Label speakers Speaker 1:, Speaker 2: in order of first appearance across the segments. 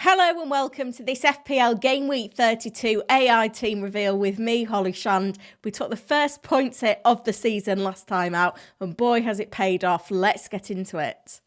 Speaker 1: Hello and welcome to this FPL Gameweek 32 AI team reveal with me, Holly Shand. We took the first points hit of the season last time out and boy has it paid off. Let's get into it.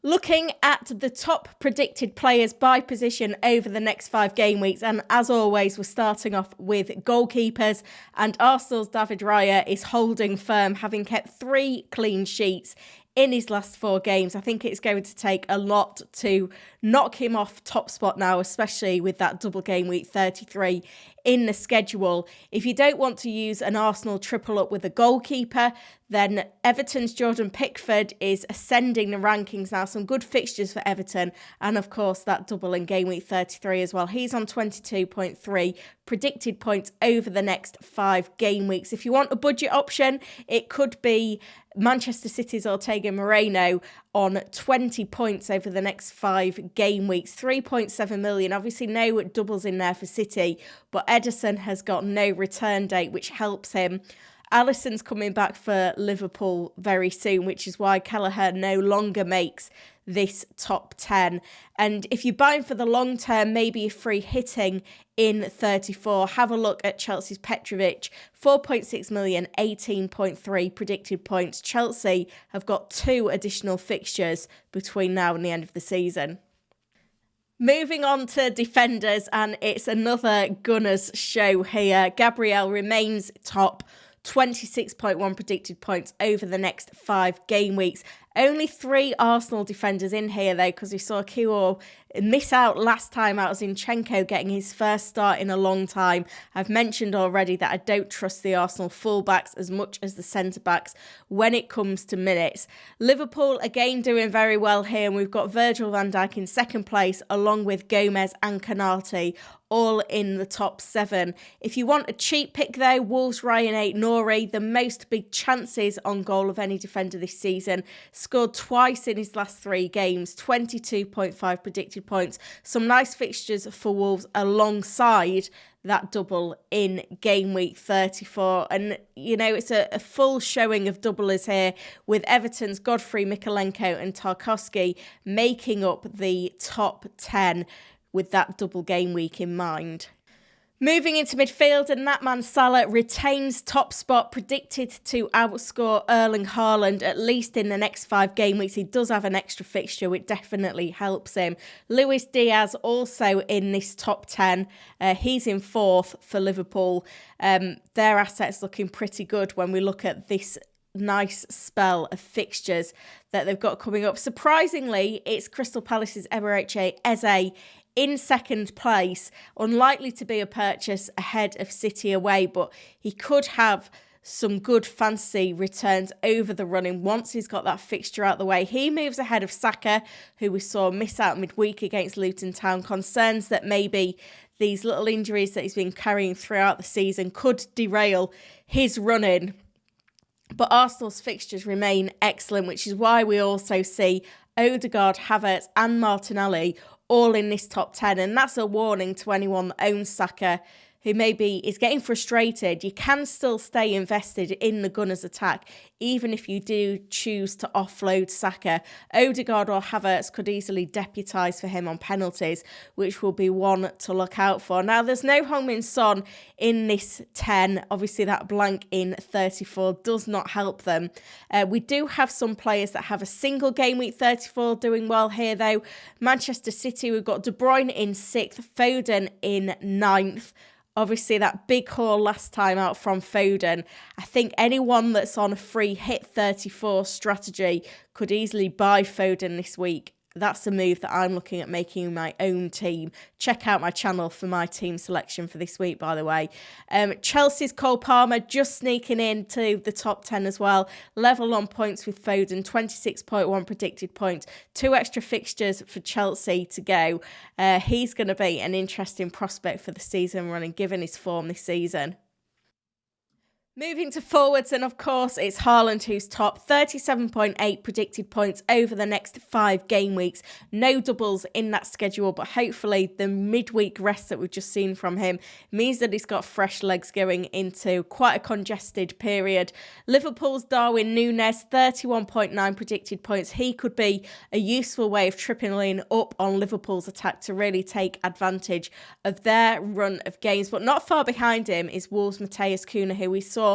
Speaker 1: Looking at the top predicted players by position over the next 5 game weeks, and as always we're starting off with goalkeepers, and Arsenal's David Raya is holding firm, having kept 3 clean sheets in his last 4 games. I think it's going to take a lot to knock him off top spot now, especially with that double game week 33 in the schedule. If you don't want to use an Arsenal triple up with a goalkeeper, then Everton's Jordan Pickford is ascending the rankings now. Some good fixtures for Everton, and of course that double in game week 33 as well. He's on 22.3 predicted points over the next 5 game weeks. If you want a budget option, it could be Manchester City's Ortega Moreno on 20 points over the next 5 game weeks, 3.7 million. Obviously no doubles in there for City, but Ederson has got no return date, which helps him. Alisson's coming back for Liverpool very soon, which is why Kelleher no longer makes this top 10. And if you're buying for the long term, maybe a free hitting in 34, have a look at Chelsea's Petrovic, 4.6 million, 18.3 predicted points. Chelsea have got 2 additional fixtures between now and the end of the season. Moving on to defenders, and it's another Gunners show here. Gabriel remains top, 26.1 predicted points over the next 5 game weeks. Only 3 Arsenal defenders in here though, because we saw Kior miss out last time out, Zinchenko getting his first start in a long time. I've mentioned already that I don't trust the Arsenal fullbacks as much as the centre-backs when it comes to minutes. Liverpool again doing very well here, and we've got Virgil van Dijk in second place along with Gomez and Canati, all in the top 7. If you want a cheap pick though, Wolves Ryan Ait-Nouri, the most big chances on goal of any defender this season, scored twice in his last 3 games, 22.5 predicted points. Some nice fixtures for Wolves alongside that double in game week 34. And, you know, it's a full showing of doublers here, with Everton's Godfrey, Mikalenko and Tarkowski making up the top 10 with that double game week in mind. Moving into midfield, and that man Salah retains top spot, predicted to outscore Erling Haaland at least in the next 5 game weeks. He does have an extra fixture, which definitely helps him. Luis Diaz also in this top 10. He's in 4th for Liverpool. Their assets looking pretty good when we look at this nice spell of fixtures that they've got coming up. Surprisingly, it's Crystal Palace's Eberechi Eze in second place, unlikely to be a purchase ahead of City away, but he could have some good fantasy returns over the running once he's got that fixture out the way. He moves ahead of Saka, who we saw miss out midweek against Luton Town. Concerns that maybe these little injuries that he's been carrying throughout the season could derail his running. But Arsenal's fixtures remain excellent, which is why we also see Odegaard, Havertz and Martinelli all in this top 10. And that's a warning to anyone that owns Saka, who maybe is getting frustrated. You can still stay invested in the Gunners attack, even if you do choose to offload Saka. Odegaard or Havertz could easily deputise for him on penalties, which will be one to look out for. Now, there's no Heung-min Son in this 10. Obviously, that blank in 34 does not help them. We do have some players that have a single game week 34 doing well here, though. Manchester City, we've got De Bruyne in 6th, Foden in 9th. Obviously, that big haul last time out from Foden. I think anyone that's on a free hit 34 strategy could easily buy Foden this week. That's a move that I'm looking at making my own team. Check out my channel for my team selection for this week, by the way. Chelsea's Cole Palmer just sneaking into the top 10 as well. Level on points with Foden, 26.1 predicted points. 2 extra fixtures for Chelsea to go. He's going to be an interesting prospect for the season running, given his form this season. Moving to forwards, and of course, it's Haaland who's top, 37.8 predicted points over the next 5 game weeks. No doubles in that schedule, but hopefully the midweek rest that we've just seen from him means that he's got fresh legs going into quite a congested period. Liverpool's Darwin Núñez, 31.9 predicted points. He could be a useful way of tripling up on Liverpool's attack to really take advantage of their run of games. But not far behind him is Wolves' Matheus Cunha, who we saw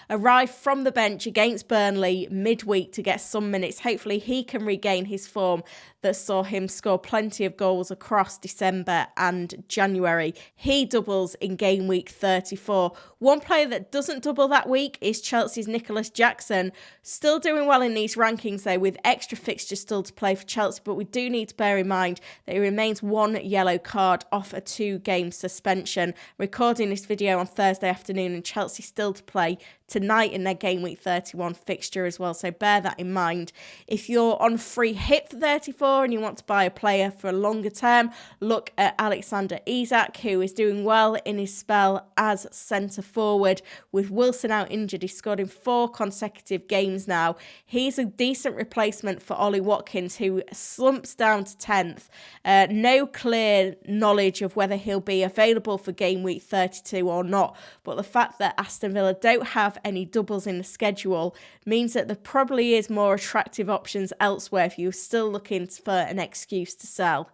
Speaker 1: arrive from the bench against Burnley midweek to get some minutes. Hopefully he can regain his form that saw him score plenty of goals across December and January. He doubles in game week 34. One player that doesn't double that week is Chelsea's Nicholas Jackson. Still doing well in these rankings though, with extra fixtures still to play for Chelsea, but we do need to bear in mind that he remains 1 yellow card off a 2-game suspension. Recording this video on Thursday afternoon, and Chelsea still to play tonight in their game week 31 fixture as well, so bear that in mind. If you're on free hit for 34 and you want to buy a player for a longer term, look at Alexander Isak, who is doing well in his spell as centre forward. With Wilson out injured, he's scored in 4 consecutive games now. He's a decent replacement for Ollie Watkins, who slumps down to 10th. No clear knowledge of whether he'll be available for game week 32 or not, but the fact that Aston Villa don't have any doubles in the schedule means that there probably is more attractive options elsewhere if you're still looking for an excuse to sell.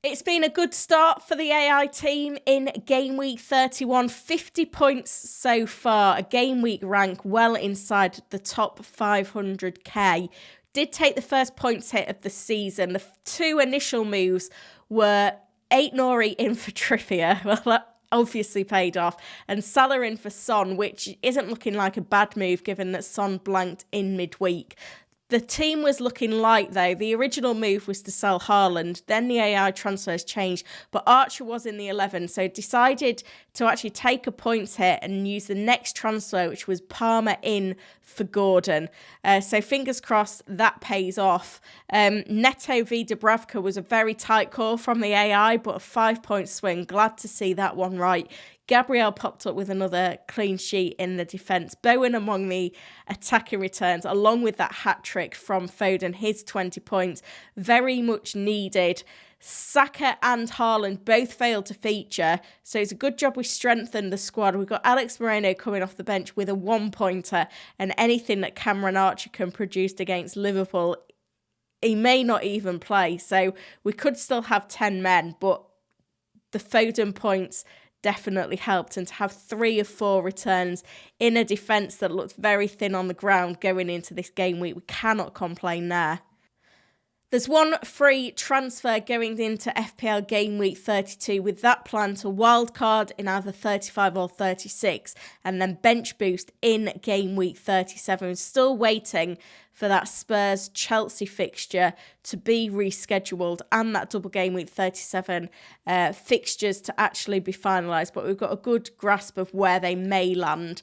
Speaker 1: It's been a good start for the AI team in game week 31, 50 points so far, a game week rank well inside the top 500k. Did take the first points hit of the season. The 2 initial moves were Aït-Nouri in for Trippier. Well, that obviously paid off, and Salah in for Son, which isn't looking like a bad move given that Son blanked in midweek. The team was looking light though. The original move was to sell Haaland, then the AI transfers changed, but Archer was in the 11, so decided to actually take a points hit and use the next transfer, which was Palmer in for Gordon. So fingers crossed that pays off. Neto v Dubravka was a very tight call from the AI, but a 5-point swing. Glad to see that one right. Gabriel popped up with another clean sheet in the defence. Bowen among the attacking returns, along with that hat-trick from Foden, his 20 points. Very much needed. Saka and Haaland both failed to feature, so it's a good job we strengthened the squad. We've got Alex Moreno coming off the bench with a 1-pointer, and anything that Cameron Archer can produce against Liverpool, he may not even play. So we could still have 10 men, but the Foden points definitely helped, and to have 3 of 4 returns in a defence that looked very thin on the ground going into this game week, we cannot complain there. There's one free transfer going into FPL game week 32, with that plan to wildcard in either 35 or 36, and then bench boost in game week 37. We're still waiting for that Spurs-Chelsea fixture to be rescheduled and that double game week 37 fixtures to actually be finalised, but we've got a good grasp of where they may land.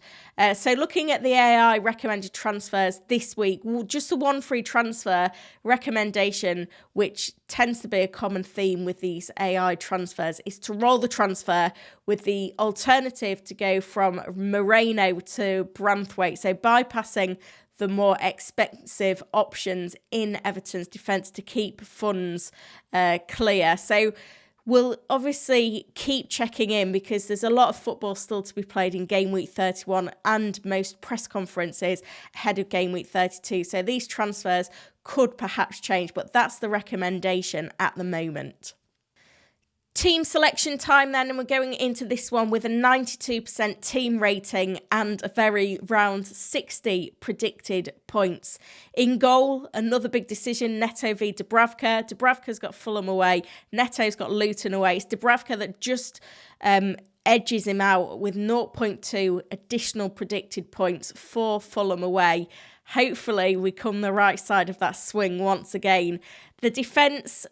Speaker 1: So looking at the AI recommended transfers this week, just the one free transfer recommendation, which tends to be a common theme with these AI transfers, is to roll the transfer with the alternative to go from Moreno to Branthwaite, so bypassing the more expensive options in Everton's defence to keep funds clear. So we'll obviously keep checking in, because there's a lot of football still to be played in game week 31 and most press conferences ahead of game week 32. So these transfers could perhaps change, but that's the recommendation at the moment. Team selection time then, and we're going into this one with a 92% team rating and a very round 60 predicted points. In goal, another big decision, Neto v Dubravka. Dubravka's got Fulham away, Neto's got Luton away. It's Dubravka that just edges him out with 0.2 additional predicted points for Fulham away. Hopefully we come the right side of that swing once again. The defence,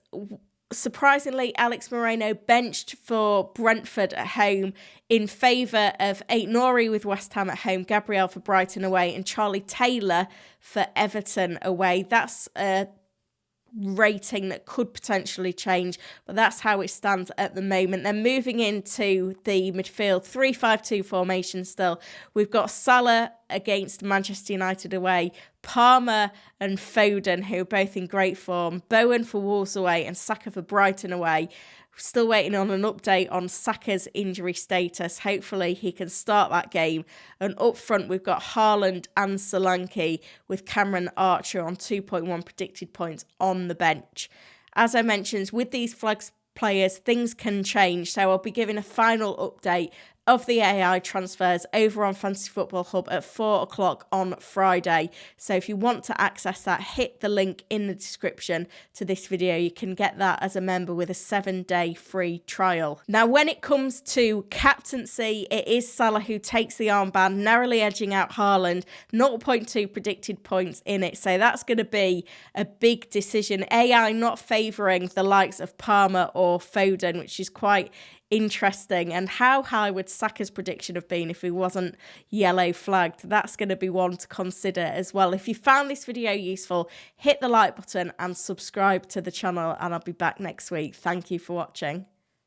Speaker 1: surprisingly, Alex Moreno benched for Brentford at home in favour of Aït-Nouri with West Ham at home, Gabriel for Brighton away, and Charlie Taylor for Everton away. That's a rating that could potentially change, but that's how it stands at the moment. Then moving into the midfield 3-5-2 formation still, we've got Salah against Manchester United away, Palmer and Foden, who are both in great form, Bowen for Wolves away, and Saka for Brighton away. Still waiting on an update on Saka's injury status. Hopefully he can start that game. And up front, we've got Haaland and Solanke with Cameron Archer on 2.1 predicted points on the bench. As I mentioned, with these flags players, things can change. So I'll be giving a final update of the AI transfers over on Fantasy Football Hub at 4 o'clock on Friday. So if you want to access that, hit the link in the description to this video. You can get that as a member with a 7-day free trial. Now, when it comes to captaincy, it is Salah who takes the armband, narrowly edging out Haaland, 0.2 predicted points in it. So that's going to be a big decision. AI not favouring the likes of Palmer or Foden, which is quite interesting. And how high would Saka's prediction have been if he wasn't yellow flagged? That's going to be one to consider as well. If you found this video useful, hit the like button and subscribe to the channel, and I'll be back next week. Thank you for watching.